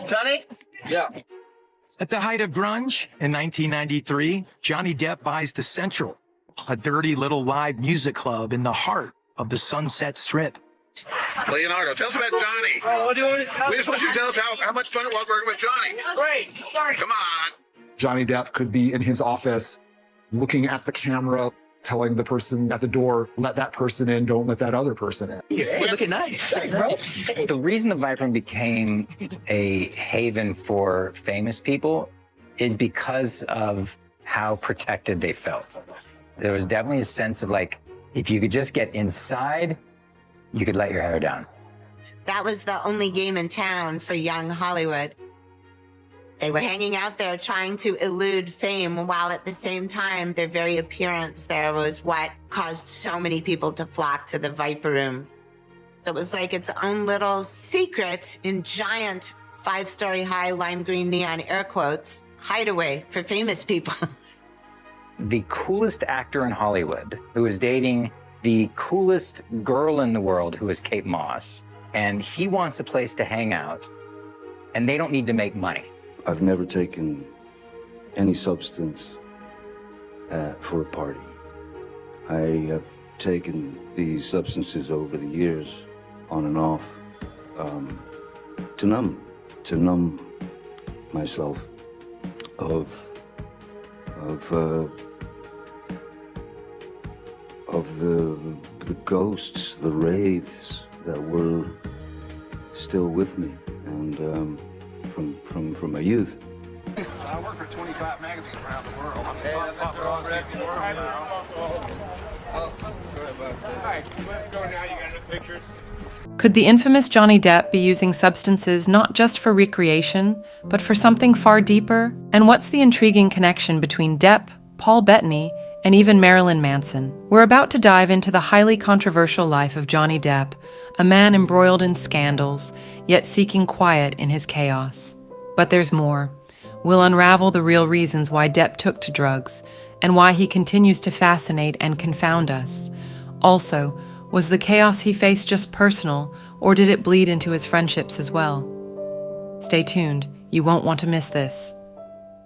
Johnny? Yeah. At the height of grunge, in 1993, Johnny Depp buys the Central, a dirty little live music club in the heart of the Sunset Strip. Leonardo, tell us about Johnny. Oh, what do you want to We just want you to tell us how much fun it was working with Johnny. Great. Sorry. Come on. Johnny Depp could be in his office looking at the camera, telling the person at the door, let that person in, don't let that other person in. You're looking nice. The reason the Viper Room became a haven for famous people is because of how protected they felt. There was definitely a sense of like, if you could just get inside, you could let your hair down. That was the only game in town for young Hollywood. They were hanging out there trying to elude fame, while at the same time, their very appearance there was what caused so many people to flock to the Viper Room. It was like its own little secret in giant 5-story high lime green neon air quotes, hideaway for famous people. The coolest actor in Hollywood who was dating the coolest girl in the world, who is Kate Moss, and he wants a place to hang out, and they don't need to make money. I've never taken any substance for a party. I have taken these substances over the years, on and off, to numb myself of the ghosts, the wraiths that were still with me, and from my youth. I work for 25 magazines around the world. I'm top paparazzi in the world now. Oh, sorry about that. All right, let's go now. You got the pictures. Could the infamous Johnny Depp be using substances not just for recreation, but for something far deeper? And what's the intriguing connection between Depp, Paul Bettany, and even Marilyn Manson? We're about to dive into the highly controversial life of Johnny Depp, a man embroiled in scandals, yet seeking quiet in his chaos. But there's more. We'll unravel the real reasons why Depp took to drugs, and why he continues to fascinate and confound us. Also, was the chaos he faced just personal, or did it bleed into his friendships as well? Stay tuned, you won't want to miss this.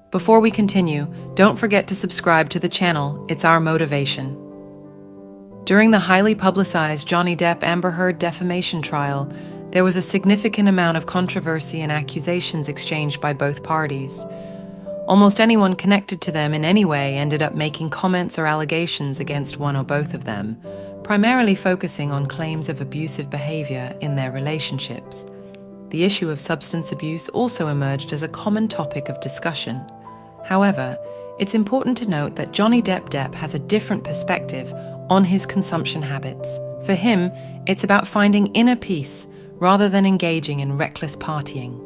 Before we continue, don't forget to subscribe to the channel, it's our motivation. During the highly publicized Johnny Depp-Amber Heard defamation trial, there was a significant amount of controversy and accusations exchanged by both parties. Almost anyone connected to them in any way ended up making comments or allegations against one or both of them, primarily focusing on claims of abusive behavior in their relationships. The issue of substance abuse also emerged as a common topic of discussion. However, it's important to note that Johnny Depp has a different perspective on his consumption habits. For him, it's about finding inner peace rather than engaging in reckless partying.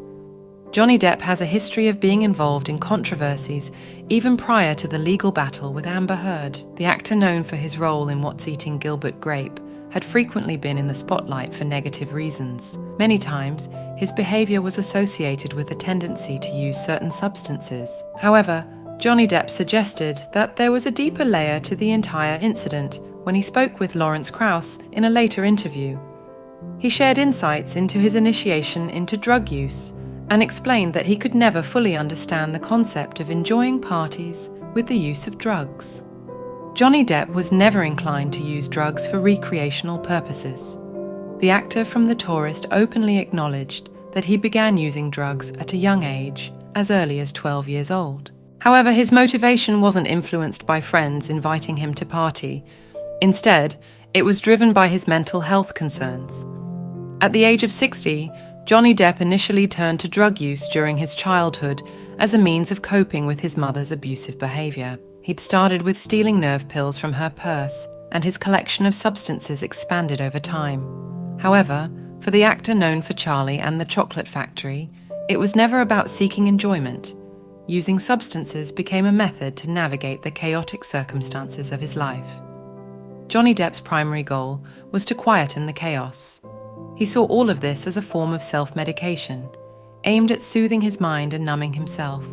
Johnny Depp has a history of being involved in controversies even prior to the legal battle with Amber Heard. The actor, known for his role in What's Eating Gilbert Grape, had frequently been in the spotlight for negative reasons. Many times, his behavior was associated with a tendency to use certain substances. However, Johnny Depp suggested that there was a deeper layer to the entire incident when he spoke with Lawrence Krauss in a later interview. He shared insights into his initiation into drug use and explained that he could never fully understand the concept of enjoying parties with the use of drugs. Johnny Depp was never inclined to use drugs for recreational purposes. The actor from The Tourist openly acknowledged that he began using drugs at a young age, as early as 12 years old. However, his motivation wasn't influenced by friends inviting him to party. Instead, it was driven by his mental health concerns. At the age of 60, Johnny Depp initially turned to drug use during his childhood as a means of coping with his mother's abusive behavior. He'd started with stealing nerve pills from her purse, and his collection of substances expanded over time. However, for the actor known for Charlie and the Chocolate Factory, it was never about seeking enjoyment. Using substances became a method to navigate the chaotic circumstances of his life. Johnny Depp's primary goal was to quieten the chaos. He saw all of this as a form of self-medication, aimed at soothing his mind and numbing himself.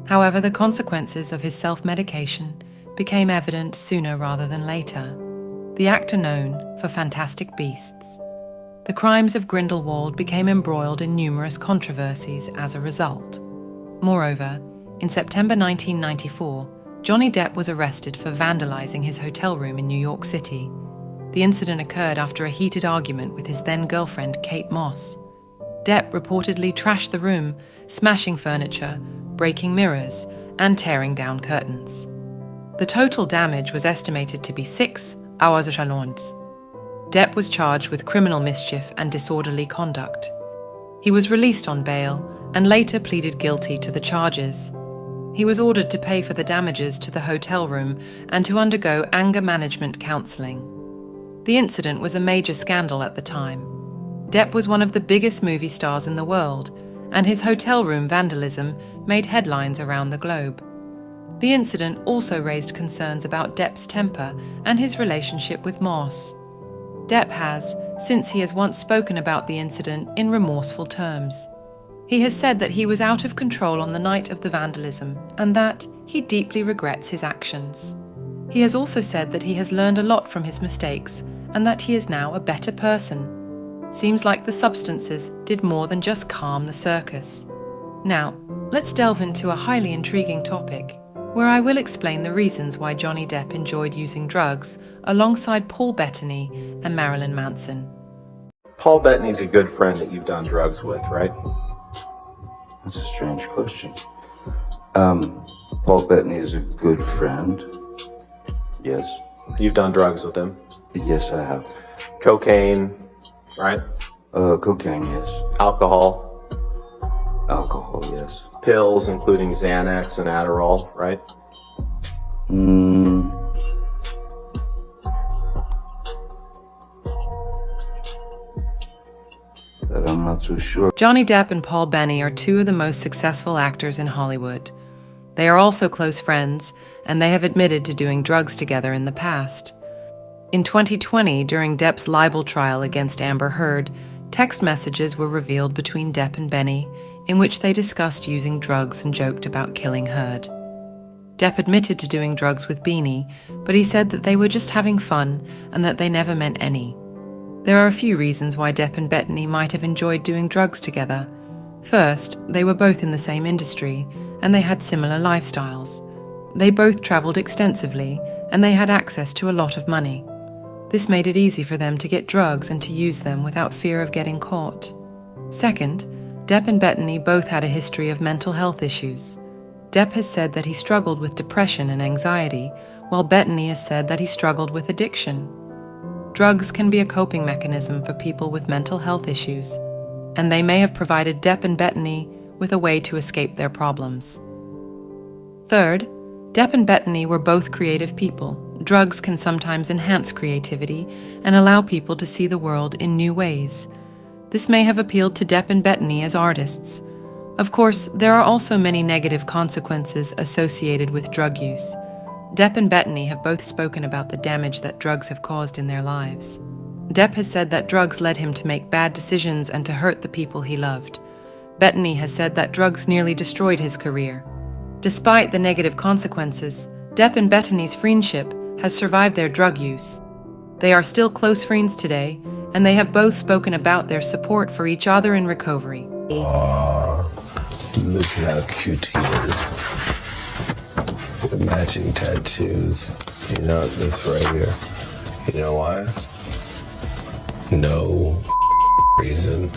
However, the consequences of his self-medication became evident sooner rather than later. The actor known for Fantastic Beasts. The crimes of Grindelwald became embroiled in numerous controversies as a result. Moreover, in September 1994, Johnny Depp was arrested for vandalizing his hotel room in New York City. The incident occurred after a heated argument with his then-girlfriend Kate Moss. Depp reportedly trashed the room, smashing furniture, breaking mirrors, and tearing down curtains. The total damage was estimated to be 6 hours chalons. Depp was charged with criminal mischief and disorderly conduct. He was released on bail and later pleaded guilty to the charges. He was ordered to pay for the damages to the hotel room and to undergo anger management counseling. The incident was a major scandal at the time. Depp was one of the biggest movie stars in the world, and his hotel room vandalism made headlines around the globe. The incident also raised concerns about Depp's temper and his relationship with Moss. Depp has, since he has once spoken about the incident in remorseful terms. He has said that he was out of control on the night of the vandalism and that he deeply regrets his actions. He has also said that he has learned a lot from his mistakes and that he is now a better person. Seems like the substances did more than just calm the circus. Now, let's delve into a highly intriguing topic, where I will explain the reasons why Johnny Depp enjoyed using drugs alongside Paul Bettany and Marilyn Manson. Paul Bettany's a good friend that you've done drugs with, right? That's a strange question. Paul Bettany is a good friend. Yes. You've done drugs with him? Yes, I have. Cocaine, right? Cocaine, yes. Alcohol? Alcohol, yes. Pills, including Xanax and Adderall, right? That I'm not so sure. Johnny Depp and Paul Bettany are two of the most successful actors in Hollywood. They are also close friends, and they have admitted to doing drugs together in the past. In 2020, during Depp's libel trial against Amber Heard, text messages were revealed between Depp and Bettany, in which they discussed using drugs and joked about killing Heard. Depp admitted to doing drugs with Beanie, but he said that they were just having fun and that they never meant any. There are a few reasons why Depp and Bettany might have enjoyed doing drugs together. First, they were both in the same industry, and they had similar lifestyles. They both traveled extensively, and they had access to a lot of money. This made it easy for them to get drugs and to use them without fear of getting caught. Second, Depp and Bettany both had a history of mental health issues. Depp has said that he struggled with depression and anxiety, while Bettany has said that he struggled with addiction. Drugs can be a coping mechanism for people with mental health issues, and they may have provided Depp and Bettany with a way to escape their problems. Third, Depp and Bettany were both creative people. Drugs can sometimes enhance creativity and allow people to see the world in new ways. This may have appealed to Depp and Bettany as artists. Of course, there are also many negative consequences associated with drug use. Depp and Bettany have both spoken about the damage that drugs have caused in their lives. Depp has said that drugs led him to make bad decisions and to hurt the people he loved. Bettany has said that drugs nearly destroyed his career. Despite the negative consequences, Depp and Bettany's friendship has survived their drug use. They are still close friends today, and they have both spoken about their support for each other in recovery. Look how cute he is. The matching tattoos. You know, this right here. You know why? No reason.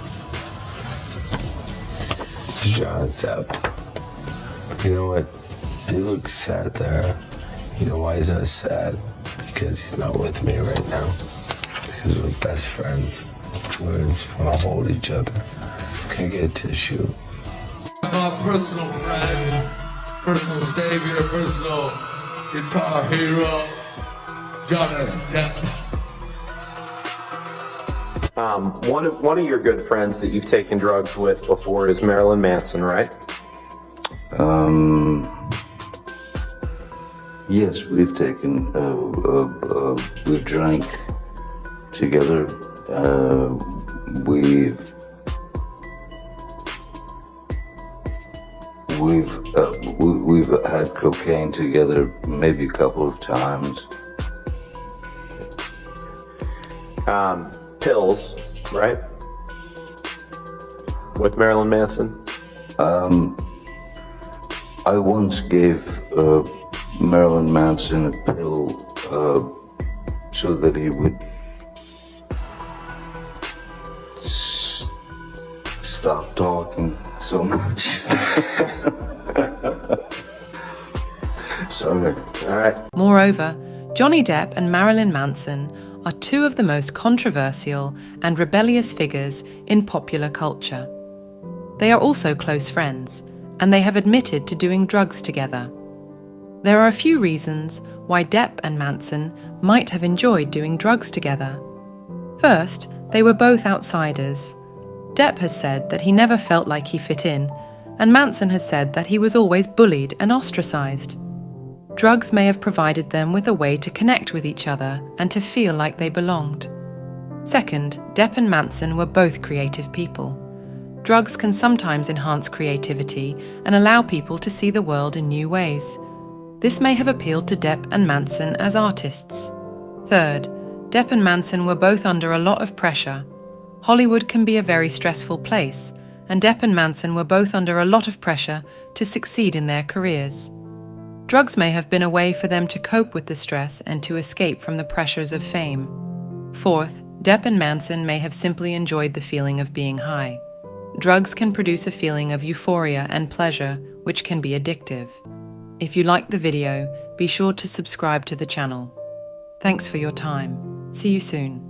Johnny Depp. You know what? He looks sad there. You know why he's not sad? Because he's not with me right now. Because we're best friends. We just want to hold each other. Can I get a tissue? My personal friend, personal savior, personal guitar hero, Johnny Depp. One of your good friends that you've taken drugs with before is Marilyn Manson, right? Yes, we've taken, we've drank together, we've had cocaine together maybe a couple of times. Pills, right? With Marilyn Manson? I once gave Marilyn Manson a pill so that he would stop talking so much. Sorry. All right. Moreover, Johnny Depp and Marilyn Manson are two of the most controversial and rebellious figures in popular culture. They are also close friends, and they have admitted to doing drugs together. There are a few reasons why Depp and Manson might have enjoyed doing drugs together. First, they were both outsiders. Depp has said that he never felt like he fit in, and Manson has said that he was always bullied and ostracized. Drugs may have provided them with a way to connect with each other and to feel like they belonged. Second, Depp and Manson were both creative people. Drugs can sometimes enhance creativity and allow people to see the world in new ways. This may have appealed to Depp and Manson as artists. Third, Depp and Manson were both under a lot of pressure. Hollywood can be a very stressful place, and Depp and Manson were both under a lot of pressure to succeed in their careers. Drugs may have been a way for them to cope with the stress and to escape from the pressures of fame. Fourth, Depp and Manson may have simply enjoyed the feeling of being high. Drugs can produce a feeling of euphoria and pleasure, which can be addictive. If you liked the video, be sure to subscribe to the channel. Thanks for your time. See you soon.